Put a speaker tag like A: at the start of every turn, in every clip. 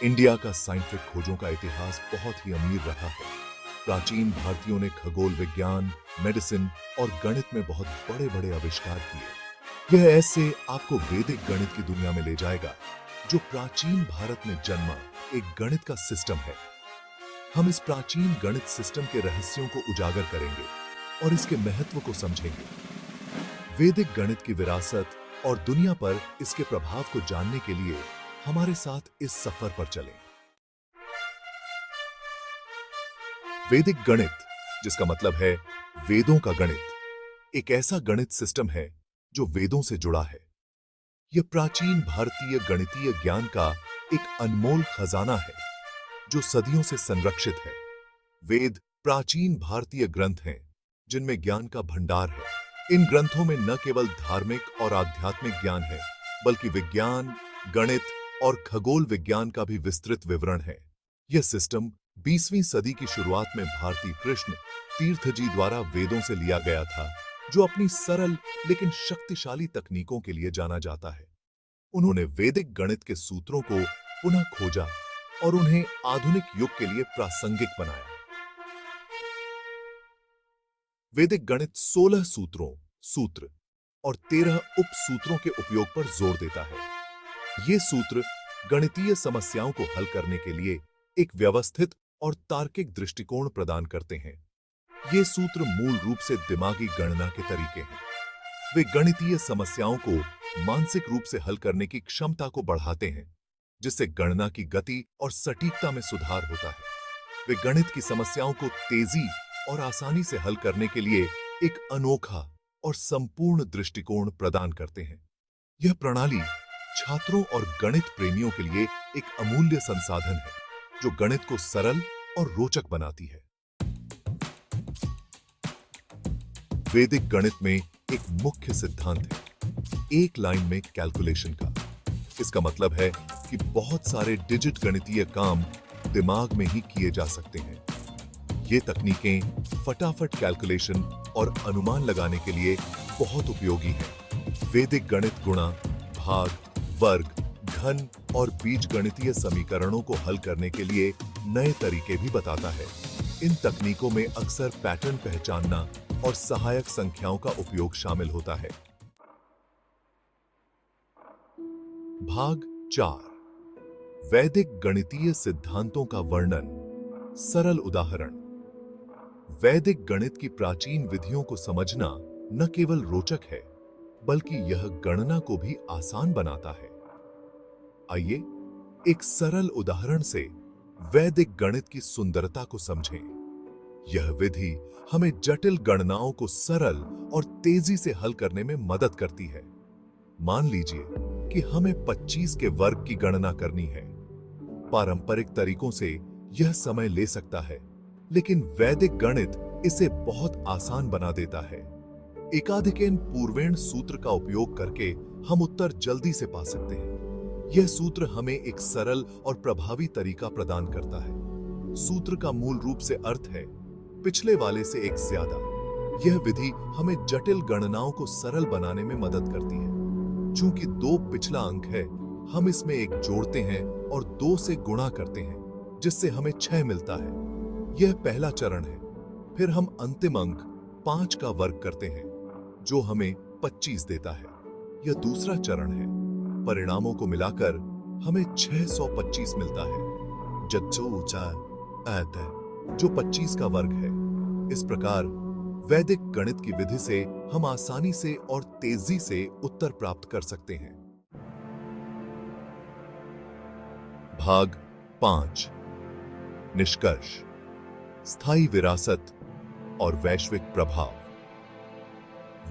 A: India का scientific खोजों का इतिहास बहुत ही अमीर रहा है। प्राचीन भारतीयों ने खगोल विज्ञान, मेडिसिन और गणित में बहुत बड़े-बड़े आविष्कार किए। यह ऐसे आपको वैदिक गणित की दुनिया में ले जाएगा, जो प्राचीन भारत में जन्मा एक गणित का सिस्टम है। हम इस प्राचीन गणित सिस्टम के रहस्यों को उजागर करेंगे और इसके महत्व को समझेंगे। वैदिक गणित की विरासत और दुनिया पर इसके प्रभाव को जानने के लिए हमारे साथ इस सफर पर चलें। वैदिक गणित, जिसका मतलब है वेदों का गणित, एक ऐसा गणित सिस्टम है जो वेदों से जुड़ा है। यह प्राचीन भारतीय गणितीय ज्ञान का एक अनमोल खजाना है जो सदियों से संरक्षित है। वेद प्राचीन भारतीय ग्रंथ हैं जिनमें ज्ञान का भंडार है। इन ग्रंथों में न केवल धार्मिक और आध्यात्मिक ज्ञान है, बल्कि विज्ञान, गणित और खगोल विज्ञान का भी विस्तृत विवरण है। यह सिस्टम 20वीं सदी की शुरुआत में भारतीय कृष्ण तीर्थ जी द्वारा वेदों से लिया गया था, जो अपनी सरल लेकिन शक्तिशाली तकनीकों के लिए जाना जाता है। उन्होंने वैदिक गणित के सूत्रों को पुनः खोजा और उन्हें आधुनिक युग के लिए प्रासंगिक बनाया। वैदिक गणित 16 सूत्र और 13 उपसूत्रों के उपयोग पर जोर देता है। ये सूत्र गणितीय समस्याओं को हल करने के लिए एक व्यवस्थित और तार्किक दृष्टिकोण प्रदान करते हैं। ये सूत्र मूल रूप से दिमागी गणना के तरीके हैं। वे गणितीय समस्याओं को मानसिक रूप से हल करने की क्षमता को बढ़ाते हैं, जिससे गणना की गति और सटीकता में सुधार होता है। वे गणित की समस्याओं को तेजी और आसानी से हल करने के लिए एक अनोखा और संपूर्ण दृष्टिकोण प्रदान करते हैं। यह प्रणाली छात्रों और गणित प्रेमियों के लिए एक अमूल्य संसाधन है, जो गणित को सरल और रोचक बनाती है। वैदिक गणित में एक मुख्य सिद्धांत है एक लाइन में कैलकुलेशन का। इसका मतलब है कि बहुत सारे डिजिट गणितीय काम दिमाग में ही किए जा सकते हैं। ये तकनीकें फटाफट कैलकुलेशन और अनुमान लगाने के लिए बहुत उपयोगी हैं। वैदिक गणित गुणा, भाग, वर्ग, घन और बीज गणितीय समीकरणों को हल करने के लिए नए तरीके भी बताता है। इन तकनीकों में अक्सर पैटर्न पहचानना और सहायक संख्याओं का उपयोग शामिल होता है। भाग 4, वैदिक गणितीय सिद्धांतों का वर्णन। सरल उदाहरण। वैदिक गणित की प्राचीन विधियों को समझना न केवल रोचक है, बल्कि यह गणना को भी आसान बनाता है। आइए एक सरल उदाहरण से वैदिक गणित की सुंदरता को समझें। यह विधि हमें जटिल गणनाओं को सरल और तेजी से हल करने में मदद करती है। मान लीजिए कि हमें 25 के वर्ग की गणना करनी है। पारंपरिक तरीकों से यह समय ले सकता है, लेकिन वैदिक गणित इसे बहुत आसान बना देता है। एकाधिकेन पूर्वेण सूत्र का उपयोग करके हम उत्तर जल्दी से पा सकते हैं। यह सूत्र हमें एक सरल और प्रभावी तरीका प्रदान करता है। सूत्र का मूल रूप से अर्थ है पिछले वाले से एक ज्यादा। यह विधि हमें जटिल गणनाओं को सरल बनाने में मदद करती है। चूंकि 2 पिछला अंक है, हम इसमें 1 जोड़ते हैं और 2 से गुणा करते हैं, जिससे हमें 6 मिलता है। यह पहला चरण है। फिर हम अंतिम अंक 5 का वर्ग करते हैं, जो हमें 25 देता है। यह दूसरा चरण है। परिणामों को मिलाकर हमें 625 मिलता है, जो 25 का वर्ग है। इस प्रकार वैदिक गणित की विधि से हम आसानी से और तेजी से उत्तर प्राप्त कर सकते हैं। भाग 5, निष्कर्ष। स्थायी विरासत और वैश्विक प्रभाव।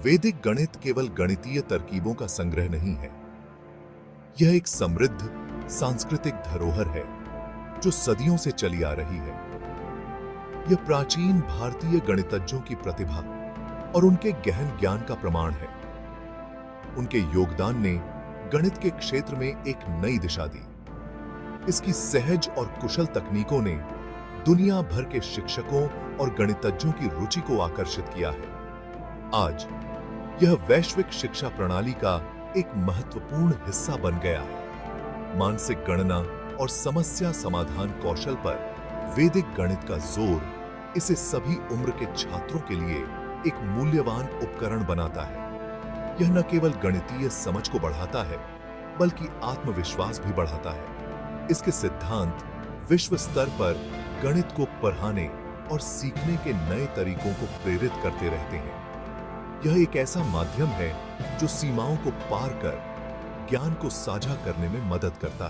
A: वैदिक गणित केवल गणितीय तरकीबों का संग्रह नहीं है। यह एक समृद्ध सांस्कृतिक धरोहर है जो सदियों से चली आ रही है। यह प्राचीन भारतीय गणितज्ञों की प्रतिभा और उनके गहन ज्ञान का प्रमाण है। उनके योगदान ने गणित के क्षेत्र में एक नई दिशा दी। इसकी सहज और कुशल तकनीकों ने दुनिया भर के शिक्षकों और गणितज्ञों की रुचि को आकर्षित किया है। आज यह वैश्विक शिक्षा प्रणाली का एक महत्वपूर्ण हिस्सा बन गया है। मानसिक गणना और समस्या समाधान कौशल पर वैदिक गणित का जोर इसे सभी उम्र के छात्रों के लिए एक मूल्यवान उपकरण बनाता है। यह न केवल गणितीय समझ को बढ़ाता है, बल्कि आत्मविश्वास भी बढ़ाता है। इसके सिद्धांत विश्व स्तर पर गणित को पढ़ाने और सीखने के नए तरीकों को प्रेरित करते रहते हैं। यह एक ऐसा माध्यम है जो सीमाओं को पार कर ज्ञान को साझा करने में मदद करता है।